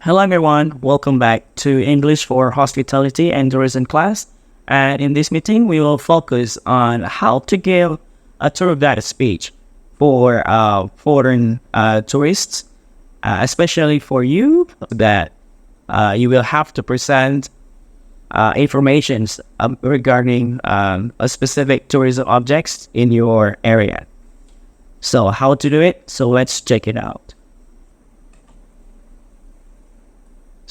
Hello everyone, welcome back to English for Hospitality and Tourism class. And in this meeting, we will focus on how to give a tour guide speech for foreign tourists, especially for you that you will have to present information regarding a specific tourism objects in your area. So how to do it? So let's check it out.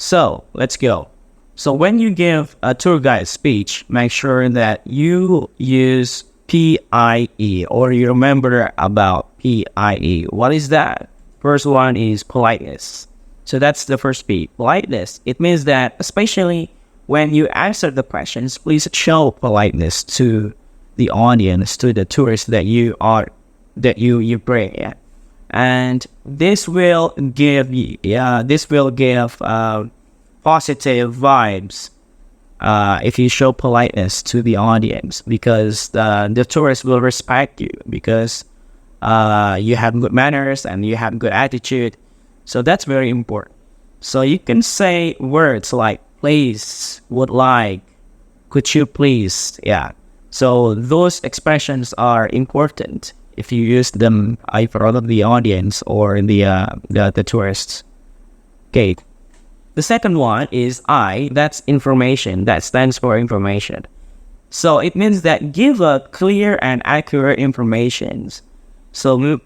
So let's go. So when you give a tour guide speech, make sure that you use PIE or you remember about PIE. What is that? First one is politeness. So that's the first P, politeness. It means that especially when you answer the questions, please show politeness to the audience, to the tourists that you bring. Yeah. And this will give positive vibes if you show politeness to the audience, because the tourists will respect you because you have good manners and you have good attitude. So that's very important. So you can say words like please, would like, could you please, yeah. So those expressions are important if you use them in front of the audience or in the tourists. Okay. The second one is I, that's information, that stands for information. So it means that give a clear and accurate information. So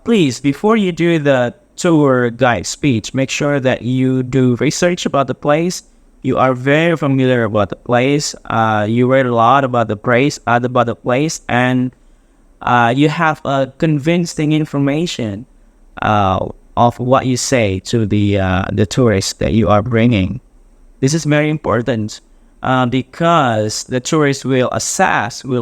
please, before you do the tour guide speech, make sure that you do research about the place. You are very familiar about the place. You read a lot about the place, and you have a convincing information of what you say to the tourists that you are bringing. This is very important because the tourists will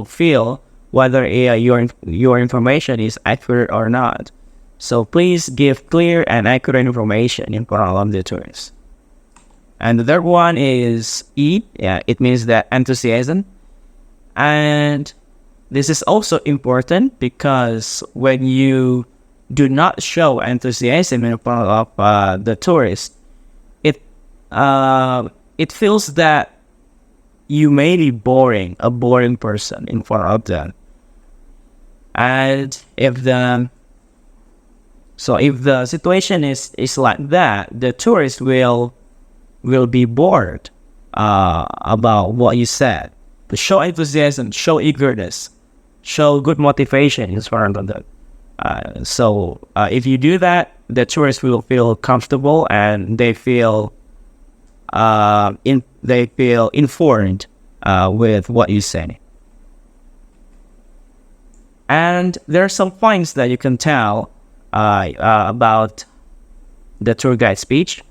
feel whether your information is accurate or not. So please give clear and accurate information in front of the tourists. And the third one is E. Yeah, it means that enthusiasm. And this is also important because when you do not show enthusiasm in front of the tourists, it feels that you may be a boring person in front of them. And if the situation is like that, the tourists will be bored about what you said. But show enthusiasm, show eagerness, show good motivation in front of them. So if you do that, the tourists will feel comfortable and they feel informed with what you say. And there are some points that you can tell about the tour guide speech.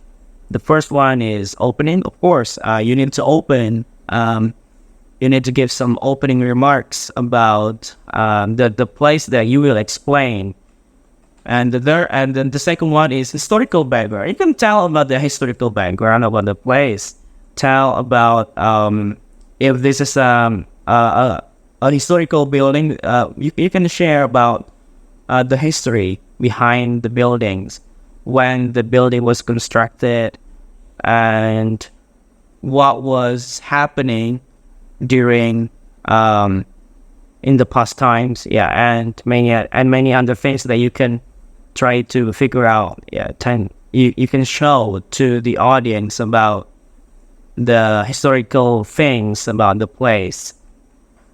The first one is opening. Of course, you need to open. You need to give some opening remarks about the place that you will explain. And then the second one is historical background. You can tell about the historical background about the place. Tell about if this is a historical building. You can share about the history behind the buildings, when the building was constructed, and what was happening during in the past times, and many other things that you can try to figure out. You can show to the audience about the historical things about the place,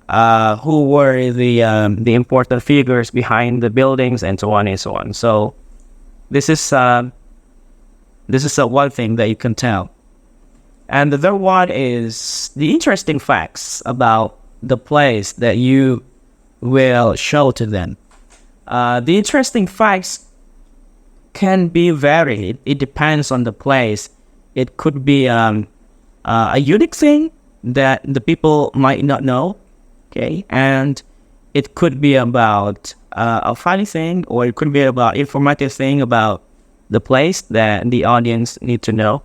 who were the important figures behind the buildings, and so on and so on. So this is one thing that you can tell. And the third one is the interesting facts about the place that you will show to them. The interesting facts can be varied. It depends on the place. It could be a unique thing that the people might not know, okay? And it could be about a funny thing, or it could be about informative thing about the place that the audience need to know.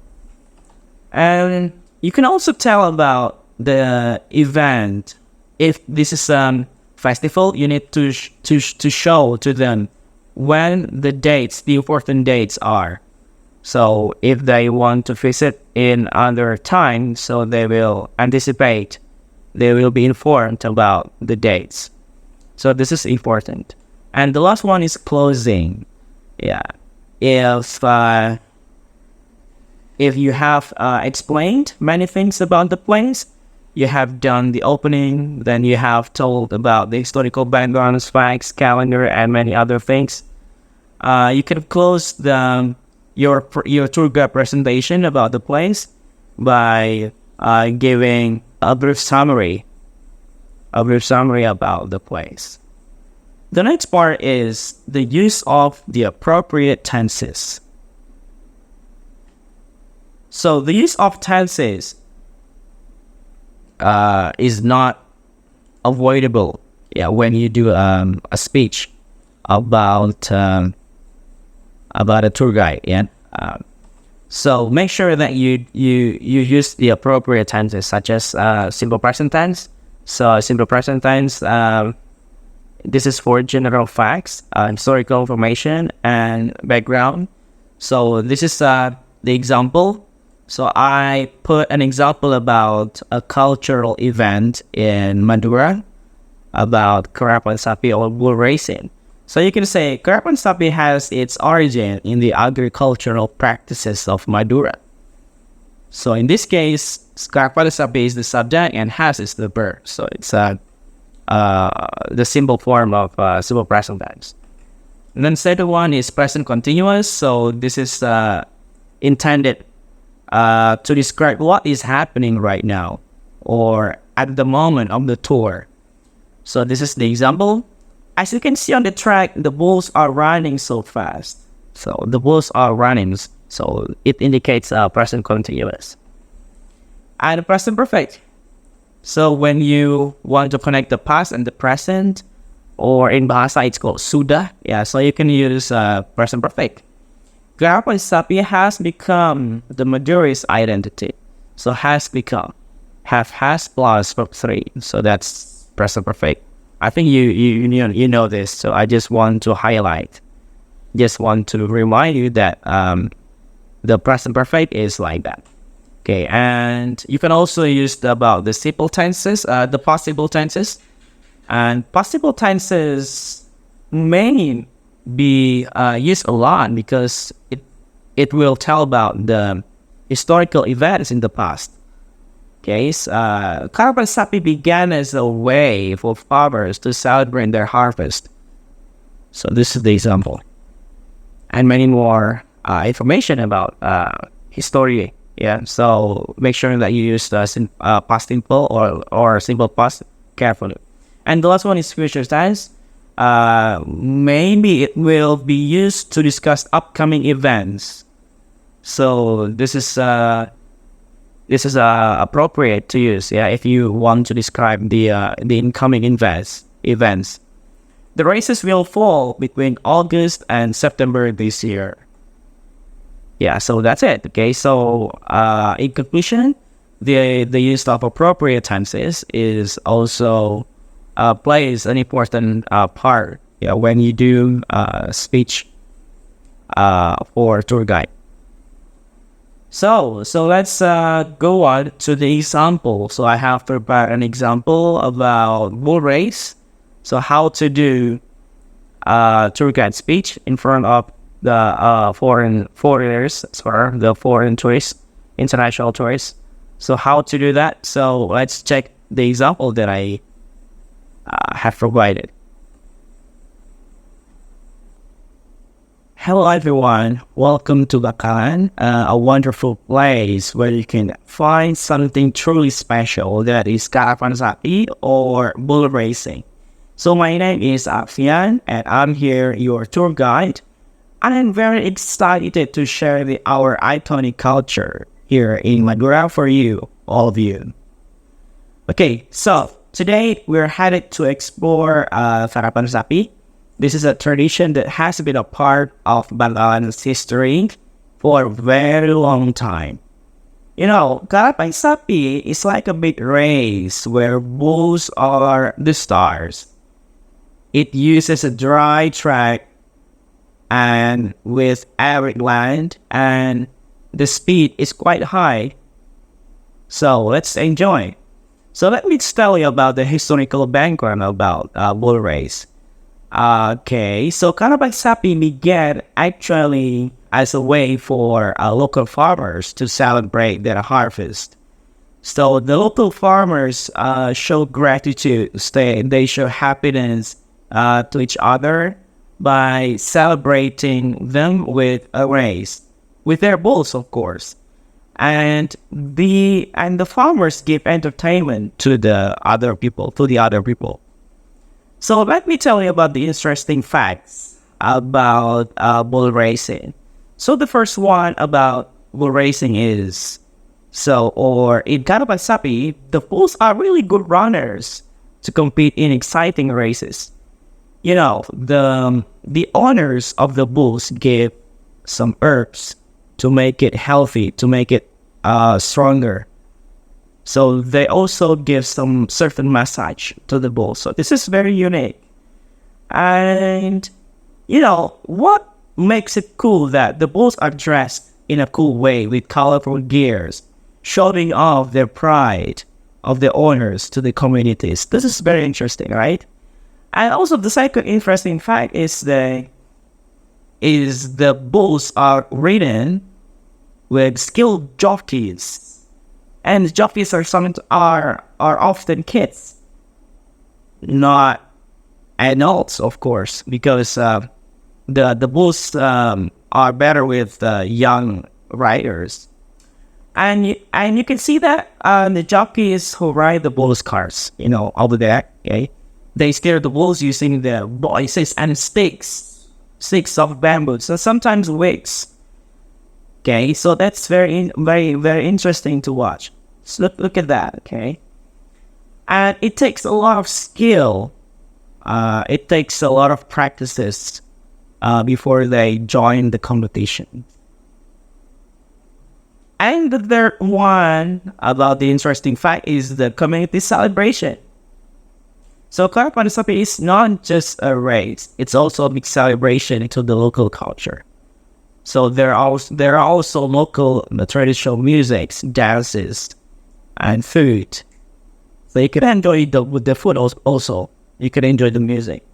And you can also tell about the event. If this is a festival, you need to show to them when the important dates are. So if they want to visit in other time, so they will anticipate, they will be informed about the dates. So this is important. And the last one is closing. Yeah. If you have explained many things about the place, you have done the opening, then you have told about the historical backgrounds, facts, calendar, and many other things. You can close your tour guide presentation about the place by giving a brief summary about the place. The next part is the use of the appropriate tenses. So the use of tenses is not avoidable. Yeah, when you do a speech about a tour guide. Yeah. So make sure that you use the appropriate tenses, such as simple present tense. So simple present tense. This is for general facts, historical information, and background. So this is the example. So I put an example about a cultural event in Madura about Karapan Sapi or bull racing. So you can say Karapan Sapi has its origin in the agricultural practices of Madura. So in this case, Karapan Sapi is the subject and has is the verb. So it's the simple form of simple present tense. And then second one is present continuous. So this is intended to describe what is happening right now or at the moment of the tour. So this is the example. As you can see on the track, the bulls are running so fast. So the bulls are running. So it indicates present continuous. And present perfect. So when you want to connect the past and the present, or in Bahasa it's called sudah. Yeah, so you can use present perfect. Karapan Sapi has become the Madura's identity. So has become. Have has plus verb 3. So that's present perfect. I think you know this. So I just want to highlight. Just want to remind you that the present perfect is like that. Okay, and you can also use about the simple tenses, the possible tenses. And possible tenses may be used a lot because it will tell about the historical events in the past. Okay, Karapan Sapi began as a way for farmers to celebrate their harvest. So this is the example. And many more information about history. Yeah, so make sure that you use the past simple or simple past carefully. And the last one is future tense. Maybe it will be used to discuss upcoming events. So this is appropriate to use. Yeah, if you want to describe the incoming events. The races will fall between August and September this year. Yeah, so that's it. Okay, so in conclusion, the use of appropriate tenses is also plays an important part. Yeah, when you do speech for tour guide. So let's go on to the example. So I have prepared an example about bull race. So how to do tour guide speech in front of the foreigners, or the foreign tourists, international tourists. So how to do that? So let's check the example that I have provided. Hello everyone, welcome to Bakalan, a wonderful place where you can find something truly special, that is Karapan Sapi or bull racing. So my name is Afian and I'm here, your tour guide. And I'm very excited to share our iconic culture here in Madura for you, all of you. Okay, so today we're headed to explore Karapan Sapi. This is a tradition that has been a part of Bakalan's history for a very long time. You know, Karapan Sapi is like a big race where bulls are the stars. It uses a dry track and with arid land, and the speed is quite high. So let's enjoy. So let me tell you about the historical background about bull race. Okay, so Karabag Sapi began actually as a way for local farmers to celebrate their harvest. So the local farmers show gratitude. They show happiness to each other by celebrating them with a race, with their bulls, of course. And the farmers give entertainment to the other people. So let me tell you about the interesting facts about bull racing. So the first one about bull racing is, or in Karabag Sapi, the bulls are really good runners to compete in exciting races. The owners of the bulls give some herbs to make it healthy, to make it stronger. So they also give some certain massage to the bull. So this is very unique. And what makes it cool that the bulls are dressed in a cool way with colorful gears, showing off their pride of the owners to the communities. This is very interesting, right? And also the second interesting fact is the bulls are ridden with skilled jockeys. And jockeys are often kids, not adults, of course, because the bulls are better with young riders, and you can see that the jockeys who ride the bulls cars, over there, okay, they steer the bulls using the voices and sticks of bamboo, so sometimes wigs. Okay, so that's very, very, very interesting to watch. So look at that, okay? And it takes a lot of skill. It takes a lot of practices before they join the competition. And the third one about the interesting fact is the community celebration. So Karabag Sapi is not just a race; it's also a big celebration to the local culture. So there are also local traditional musics, dances, and food. So you can enjoy the food also. You can enjoy the music.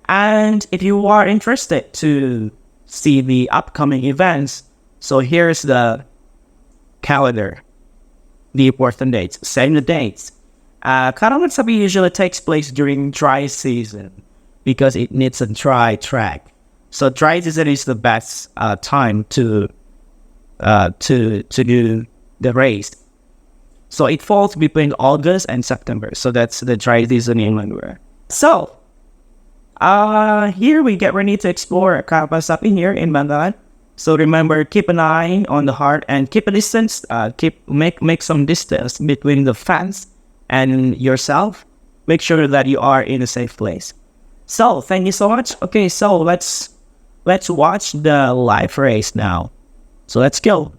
And if you are interested to see the upcoming events, so here's the calendar, the important dates. Same the dates. Karabag Sapi usually takes place during dry season because it needs a dry track. So dry season is the best time to do the race. So it falls between August and September. So that's the dry season in Manua. So here we get ready to explore Karabag Sapi here in Bangalan. So remember, keep an eye on the heart and keep a distance. Make some distance between the fans and yourself. Make sure that you are in a safe place. So thank you so much. Okay, so let's watch the live race now. So let's go.